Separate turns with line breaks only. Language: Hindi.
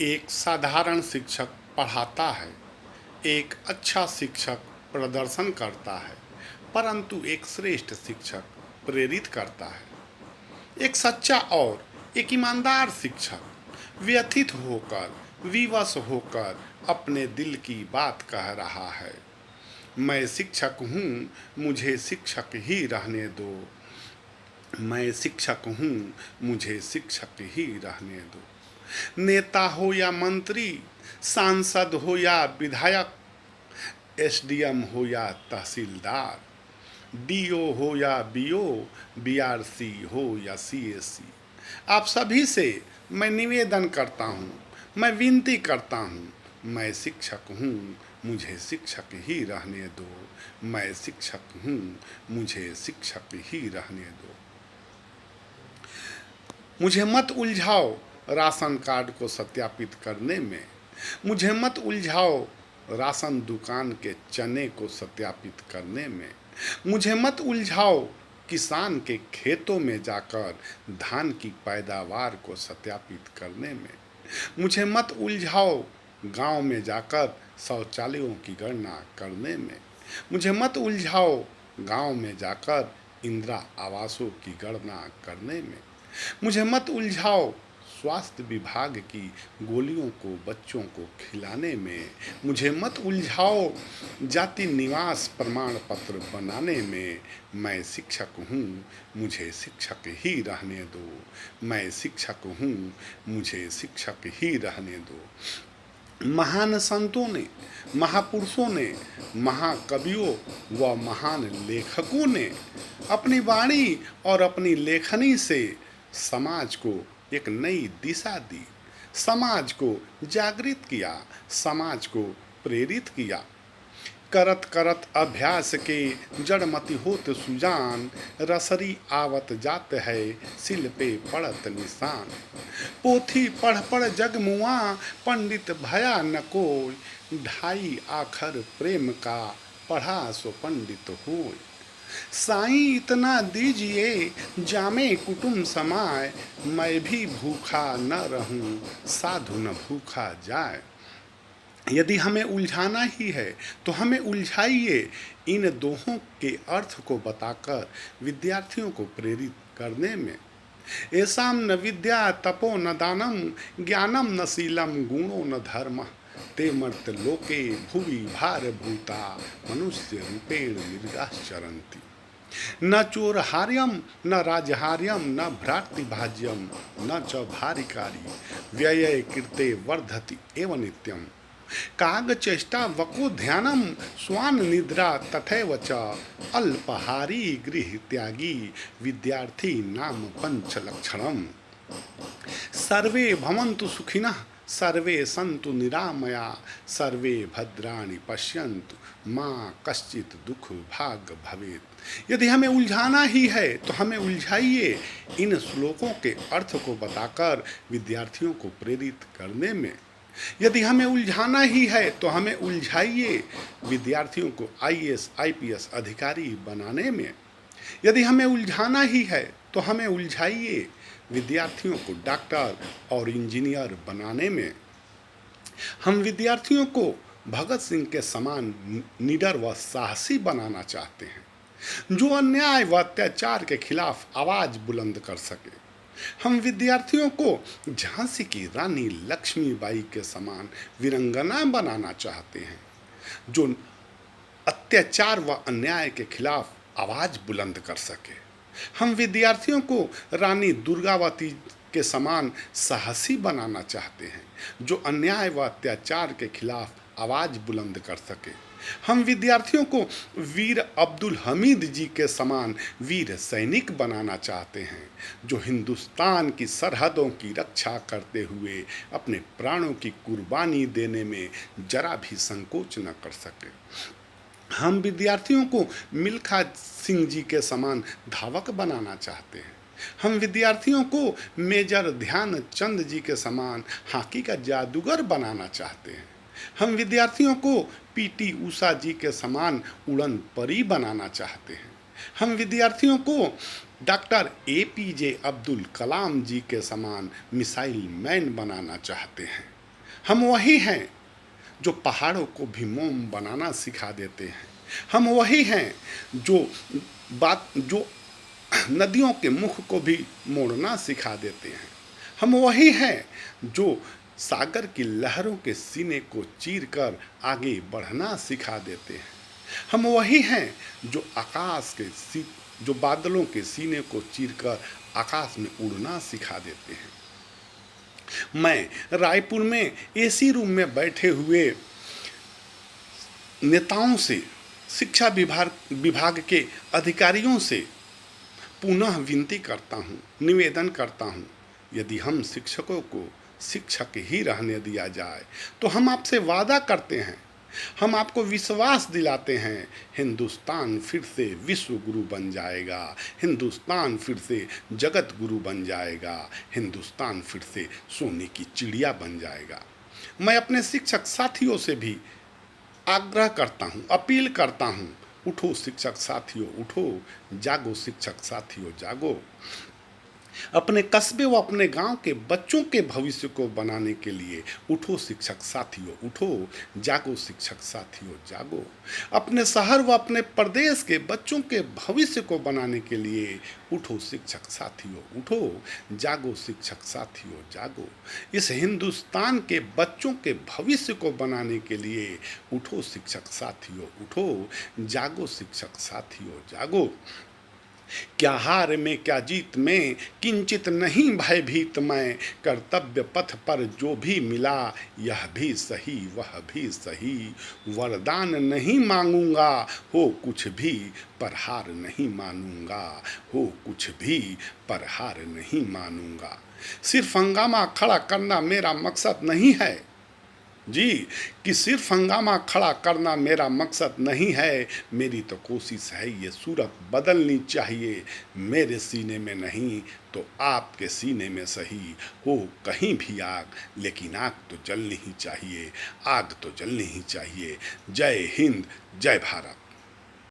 एक साधारण शिक्षक पढ़ाता है, एक अच्छा शिक्षक प्रदर्शन करता है, परंतु एक श्रेष्ठ शिक्षक प्रेरित करता है। एक सच्चा और एक ईमानदार शिक्षक व्यथित होकर, विवश होकर अपने दिल की बात कह रहा है। मैं शिक्षक हूँ, मुझे शिक्षक ही रहने दो। मैं शिक्षक हूँ, मुझे शिक्षक ही रहने दो। नेता हो या मंत्री, सांसद हो या विधायक, एसडीएम हो या तहसीलदार, डीओ हो या बीओ, बीआरसी हो या सीएसी, आप सभी से मैं निवेदन करता हूँ, मैं विनती करता हूँ, मैं शिक्षक हूँ, मुझे शिक्षक ही रहने दो। मैं शिक्षक हूँ, मुझे शिक्षक ही रहने दो। मुझे मत उलझाओ राशन कार्ड को सत्यापित करने में। मुझे मत उलझाओ राशन दुकान के चने को सत्यापित करने में। मुझे मत उलझाओ किसान के खेतों में जाकर धान की पैदावार को सत्यापित करने में। मुझे मत उलझाओ गांव में जाकर शौचालयों की गणना करने में। मुझे मत उलझाओ गांव में जाकर इंदिरा आवासों की गणना करने में। मुझे मत उलझाओ स्वास्थ्य विभाग की गोलियों को बच्चों को खिलाने में। मुझे मत उलझाओ जाति निवास प्रमाण पत्र बनाने में। मैं शिक्षक हूँ, मुझे शिक्षक ही रहने दो। मैं शिक्षक हूँ, मुझे शिक्षक ही रहने दो। महान संतों ने, महापुरुषों ने, महाकवियों व महान लेखकों ने अपनी वाणी और अपनी लेखनी से समाज को एक नई दिशा दी, समाज को जागृत किया, समाज को प्रेरित किया। करत करत अभ्यास के जड़मति होत सुजान, रसरी आवत जात है सिल पे पड़त निशान। पोथी पढ़ पढ़ जग मुआ, पंडित भया न कोई, ढाई आखर प्रेम का पढ़ा सो पंडित होय। साईं इतना दीजिए जामे कुटुम समाए, मैं भी भूखा न रहूं साधु न भूखा जाए। यदि हमें उलझाना ही है तो हमें उलझाइए। इन दोहों के अर्थ को बताकर विद्यार्थियों को प्रेरित करने में। येषां न विद्या तपो न दानम, ज्ञानम न शीलम गुणो न धर्म, ते मर्त लोके भुवि भारभूता, मनुष्य रूपेण मृगाश्चरन्ति। न चोरहार्यम न राजहार्यम न भ्रातृभाज्यम न च भारिकारी, व्यये कृते वर्धति एव नित्यम। कागचेष्टा वको ध्यानम, स्वान निद्रा तथैव च, अल्पहारी गृह त्यागी, विद्यार्थी नाम पंचलक्षणम। सर्वे भवन्तु सुखिनः, सर्वे सन्तु निरामया, सर्वे भद्राणि पश्यन्तु माँ कश्चित दुख भाग भवेत्। यदि हमें उलझाना ही है तो हमें उलझाइए। इन श्लोकों के अर्थ को बताकर विद्यार्थियों को प्रेरित करने में। यदि हमें उलझाना ही है तो हमें उलझाइए विद्यार्थियों को आईएएस आईपीएस अधिकारी बनाने में। यदि हमें उलझाना ही है तो हमें उलझाइए विद्यार्थियों को डॉक्टर और इंजीनियर बनाने में। हम विद्यार्थियों को भगत सिंह के समान निडर व साहसी बनाना चाहते हैं, जो अन्याय व अत्याचार के खिलाफ आवाज बुलंद कर सके। हम विद्यार्थियों को झांसी की रानी लक्ष्मीबाई के समान वीरंगना बनाना चाहते हैं, जो अत्याचार व अन्याय के खिलाफ आवाज बुलंद कर सके। हम विद्यार्थियों को रानी दुर्गावती के समान साहसी बनाना चाहते हैं, जो अन्याय व अत्याचार के खिलाफ आवाज बुलंद कर सके। हम विद्यार्थियों को वीर अब्दुल हमीद जी के समान वीर सैनिक बनाना चाहते हैं, जो हिंदुस्तान की सरहदों की रक्षा करते हुए अपने प्राणों की कुर्बानी देने में जरा भी संकोच न कर सके। हम विद्यार्थियों को मिल्खा सिंह जी के समान धावक बनाना चाहते हैं। हम विद्यार्थियों को मेजर ध्यानचंद जी के समान हॉकी का जादूगर बनाना चाहते हैं। हम विद्यार्थियों को पीटी उषा जी के समान उड़न परी बनाना चाहते हैं। हम विद्यार्थियों को डॉक्टर एपीजे अब्दुल कलाम जी के समान मिसाइल मैन बनाना चाहते हैं। हम वही हैं जो पहाड़ों को भी मोम बनाना सिखा देते हैं। हम वही हैं जो नदियों के मुख को भी मोड़ना सिखा देते हैं। हम वही हैं जो सागर की लहरों के सीने को चीरकर आगे बढ़ना सिखा देते हैं। हम वही हैं जो जो बादलों के सीने को चीरकर आकाश में उड़ना सिखा देते हैं। मैं रायपुर में एसी रूम में बैठे हुए नेताओं से, शिक्षा विभाग के अधिकारियों से पुनः विनती करता हूँ, निवेदन करता हूँ, यदि हम शिक्षकों को शिक्षक ही रहने दिया जाए तो हम आपसे वादा करते हैं, हम आपको विश्वास दिलाते हैं, हिंदुस्तान फिर से विश्व गुरु बन जाएगा, हिंदुस्तान फिर से जगत गुरु बन जाएगा, हिंदुस्तान फिर से सोने की चिड़िया बन जाएगा। मैं अपने शिक्षक साथियों से भी आग्रह करता हूँ, अपील करता हूँ, उठो शिक्षक साथियों उठो, जागो शिक्षक साथियों जागो। अपने कस्बे व अपने गांव के बच्चों के भविष्य को बनाने के लिए उठो शिक्षक साथियों उठो, जागो शिक्षक साथियों जागो। अपने शहर व अपने प्रदेश के बच्चों के भविष्य को बनाने के लिए उठो शिक्षक साथियों उठो, जागो शिक्षक साथियों जागो। इस हिंदुस्तान के बच्चों के भविष्य को बनाने के लिए उठो शिक्षक साथियों उठो, जागो शिक्षक साथियों जागो। क्या हार में क्या जीत में किंचित नहीं भयभीत मैं, कर्तव्य पथ पर जो भी मिला यह भी सही वह भी सही, वरदान नहीं मांगूंगा हो कुछ भी पर हार नहीं मानूंगा, हो कुछ भी पर हार नहीं मानूंगा। सिर्फ हंगामा खड़ा करना मेरा मकसद नहीं है जी, कि सिर्फ हंगामा खड़ा करना मेरा मकसद नहीं है। मेरी तो कोशिश है ये सूरत बदलनी चाहिए, मेरे सीने में नहीं तो आपके सीने में सही। हो कहीं भी आग, लेकिन आग तो जलनी ही चाहिए, आग तो जलनी ही चाहिए। जय हिंद, जय भारत।